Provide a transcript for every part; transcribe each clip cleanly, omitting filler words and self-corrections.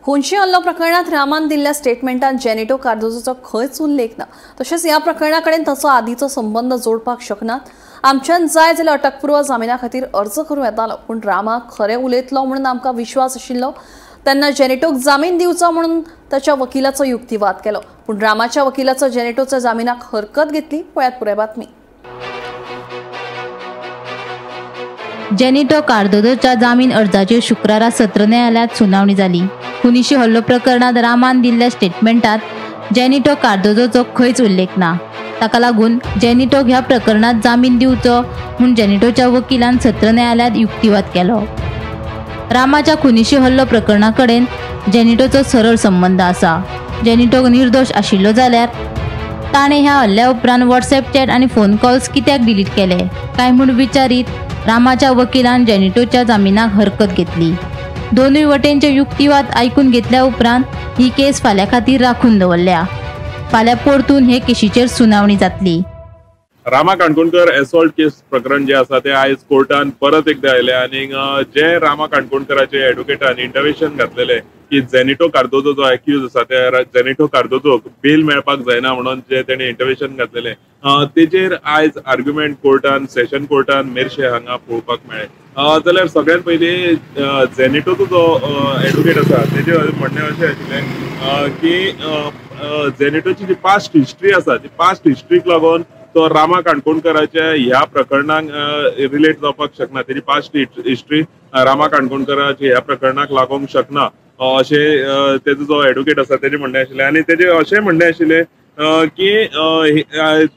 खुंशी हल्लो प्रकरणात रामान दिल्ल्या स्टेटमेंटात जेनिटो कार्दोजोचो खंयच उल्लेख ना। तशेंच ह्या प्रकरणाकडेन ताचो आदींचो संबंध जोडपाक शकनात। आमच्यान जाय जाल्यार अटकपूर्व जामिना खातीर अर्ज करूं येतालो, पूण रामाक खरें उलयतलो म्हणून आमकां विश्वास आशिल्लो। तेन्ना जेनिटोक जामीन दिवचो म्हणून ताच्या वकिलाचो युक्तिवाद केलो, पूण रामाच्या वकिलाचो जेनिटोच्या जामिनाक हरकत घेतली। पळयात पुराय बातमी। जेनिटो कार्दोजोच्या जामीन अर्जाचेर शुक्रारा सत्र न्यायालयात सुनावणी जाली। खुनीशी हल्लो प्रकरणात रामान दिल्ल्या स्टेटमेंटात जेनिटो कार्दोजोचो खंयच उल्लेख ना। ताका लागून जेनिटोक ह्या प्रकरणात जामीन दिवचो म्हूण जेनिटोच्या वकिलान सत्र न्यायालयात युक्तिवाद केलो। रामाच्या खुनीशी हल्लो प्रकरणा कडेन जेनिटोचो सरळ संबंध आसा। जेनिटो निर्दोश आशिल्लो जाल्यार ताणें ह्या हल्ल्या उपरांत व्हॉट्सॲप चॅट आनी फोन कॉल्स कित्याक डिलीट केले काय म्हूण विचारीत रामाच्या वकिलान जेनिटोच्या जामिनाक हरकत घेतली। दोनूय वटेनचे युक्तिवाद आयकून घेतल्या उपरांत ही केस फाल्यां खातीर राखून दवरल्या। फाल्यां परतून हे केशीचेर सुनावणी जातली। रामा काणकोणकर एसॉल्ट केस प्रकरण जे आसा ते आयज कोर्टान परत एकदा आयले आनी जे रामा काणकोणकराचे एडवोकेटान इंटरव्हेन्शन घातलेले की जेनिटो कार्दोजो जो एक्यूज आसा ते जेनिटो कार्दोजोक बेल मेळपाक जायना म्हणून जे तेणे इंटरव्हेन्शन घातलेले तेजेर आयज आर्ग्युमेंट कोर्टान सेशन कोर्टान मेर्शे हांगा पळोवपाक मेळ्ळे। जाल्यार सगळ्यात पयलीं जेनिटोचो जो एडवोकेट आसा तेजे म्हणणें अशें आशिल्लें की जेनिटोची जी पास्ट हिस्ट्री आसा ती पास्ट हिस्ट्रीक लागून तो रामा काणकोणकराच्या ह्या प्रकरणाक रिलेट जावपाक शकना। तेजी पास्ट हिस्ट्री रामा काणकोणकराची ह्या प्रकरणाक लागूंक शकना अशें तेजो जो एडवोकेट आसा तेजें म्हणणें आशिल्लें। आनी तेजें अशें म्हणणें आशिल्लें की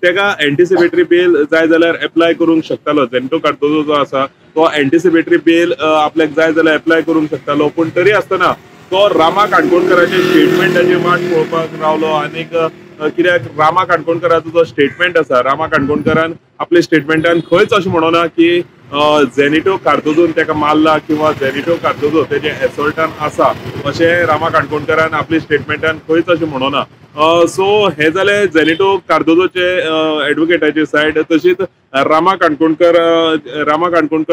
तेका एंटिसिपेटरी बेल जाय जाल्यार एप्लाय करूंक शकतालो। जेनिटो कार्दोजो जो आसा तो एंटिसिपेटरी बेल आपल्याक जाय जाल्यार एप्लाय करूंक शकतालो, पूण तरी आसतना तो रामा काणकोणकराचे स्टेटमेंटाची वाट पळोवपाक रावलो। आनीक कित्याक रामा काणकोणकराचो जो स्टेटमेंट आसा, रामा काणकोणकरान आपल्या स्टेटमेंटान खंयच अशें म्हणना की जेनिटो कार्दोजोन तेका मारला किंवा जेनिटो कार्दोजो तेजे एसॉल्टान आसा अशें रामा काणकोणकरान आपल्या स्टेटमेंटान खंयच अशें म्हणना। सो हे जाले जेनिटो कार्दोजोचे एडवोकेटाची सायड। तशीच रामा काणकोणकर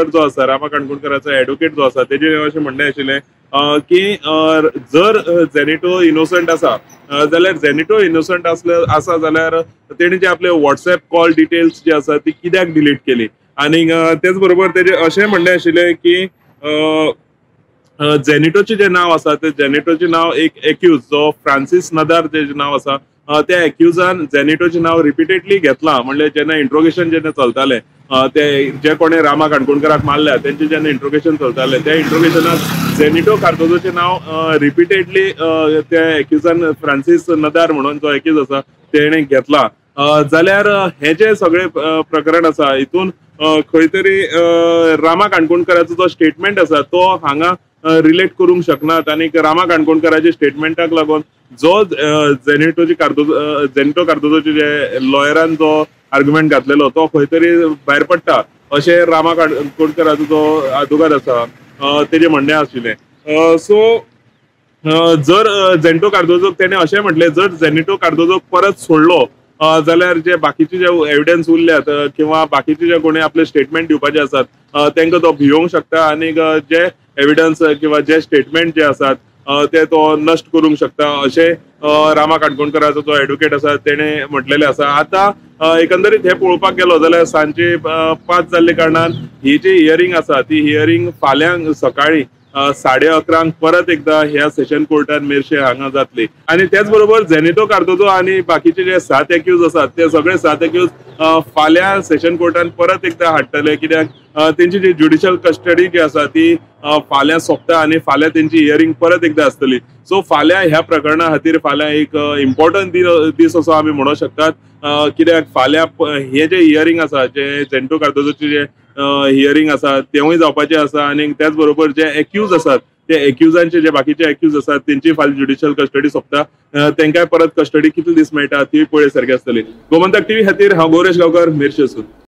जो आसा, रामा काणकोणकराचो एडवोकेट जो आसा तेजे अशें म्हणणें आशिल्लें की जर जेनिटो इनोसंट आसा जाल्यार जेनिटो इनोसंट आसा जाल्यार तेणी जे आपले व्हॉट्सॲप कॉल डिटेल्स जी आसा ती कित्याक डिलीट केली। आनी तेच बरोबर तेजे अशें म्हणणें आशिल्लें की जेनिटोचें जें नांव आसा ते जेनिटोचें नांव एक एक्यूज जो फ्रांसीस नदार जें नांव आसा त्या एक्यूजान जेनिटोचें नांव रिपिटेडली घेतलां। म्हणल्यार जेन्ना इंट्रोगेशन जेन्ना चलतालें ते जे कोणें रामा काणकोणकराक मारल्या तेंचें जेन्ना इंट्रोगेशन चलतालें त्या इंट्रोगेशनाक जेनिटो कार्दोजोचें नांव रिपिटेडली त्या एक्यूजान फ्रांसीस नदार म्हणून जो एक्यूज आसा तेणें घेतला। जाल्यार हे जे सगळे प्रकरण आसा हितून खंय तरी रामा काणकोणकराचो जो स्टेटमेंट आसा तो हांगा रिलेट करूंक शकनात। आनी रामा काणकोणकराच्या स्टेटमेंटाक लागून जो जेनिटो कार्दोजोचे जे लॉयरान जो आर्ग्युमेंट घातलेलो तो खंय तरी भायर पडटा अशें रामा काणकोणकराचो जो आदवोगाद आसा तेजें म्हणणें आशिल्लें। सो जर जेनिटो कार्दोजोक तेणें अशें म्हटलें जर जेनिटो कार्दोजोक परत सोडलो जाल्यार जे बाकीचे जे एविडन्स उरल्यात किंवा बाकीचे जे कोणी आपले स्टेटमेंट दिवपाचे आसात तांकां तो भिवंक शकता आनी जे एविडन्स किंवा जे स्टेटमेंट जे आसात ते तो नश्ट करूंक शकता अशें रामा काणकोणकराचो जो एडवोकेट आसा तेणें म्हटलेलें आसा। आतां एकंदरीत हे पळोवपाक गेलो जाल्यार सांजचे 5 जाल्ले कारणान ही जी हियरींग आसा ती हियरींग फाल्यां सकाळीं 11:30 परत एकदा ह्या सेशन कोर्टान मेर्शे हांगा जातली। आनी त्याच बरोबर जेनिटो कार्दोजो आनी बाकीचे जे 7 एक्यूज आसात ते सगळे 7 एक्यूज फाल्यां सेशन कोर्टान परत एकदा हाडटले, कित्याक तेंची जी ज्युडिशियल कस्टडी जी आसा ती फाल्यां सोंपता आनी फाल्यां तेंची हियरींग परत एकदा आसतली। सो फाल्यां ह्या प्रकरणा खातीर फाल्यां एक इम्पॉर्टंट दीस असो आमी म्हणूंक शकतात, कित्याक फाल्यां हे जे हियरींग आसा जे जेनिटो कार्दोजोचे जे हियरींग आसा तेवूय जावपाचें आसा आनी त्याच बरोबर जे एक्यूज आसात ते एक्यूजांचे जे बाकीचे एक्यूज आसात तेंची फाल्यां ज्युडिशियल कस्टडी सोंपता, तेंकाय परत कस्टडी कितले दीस मेळटा ती पळय सारकी आसतली। गोमंतक टीव्ही खातीर हांव गौरेश गांवकर, मेर्शेसून।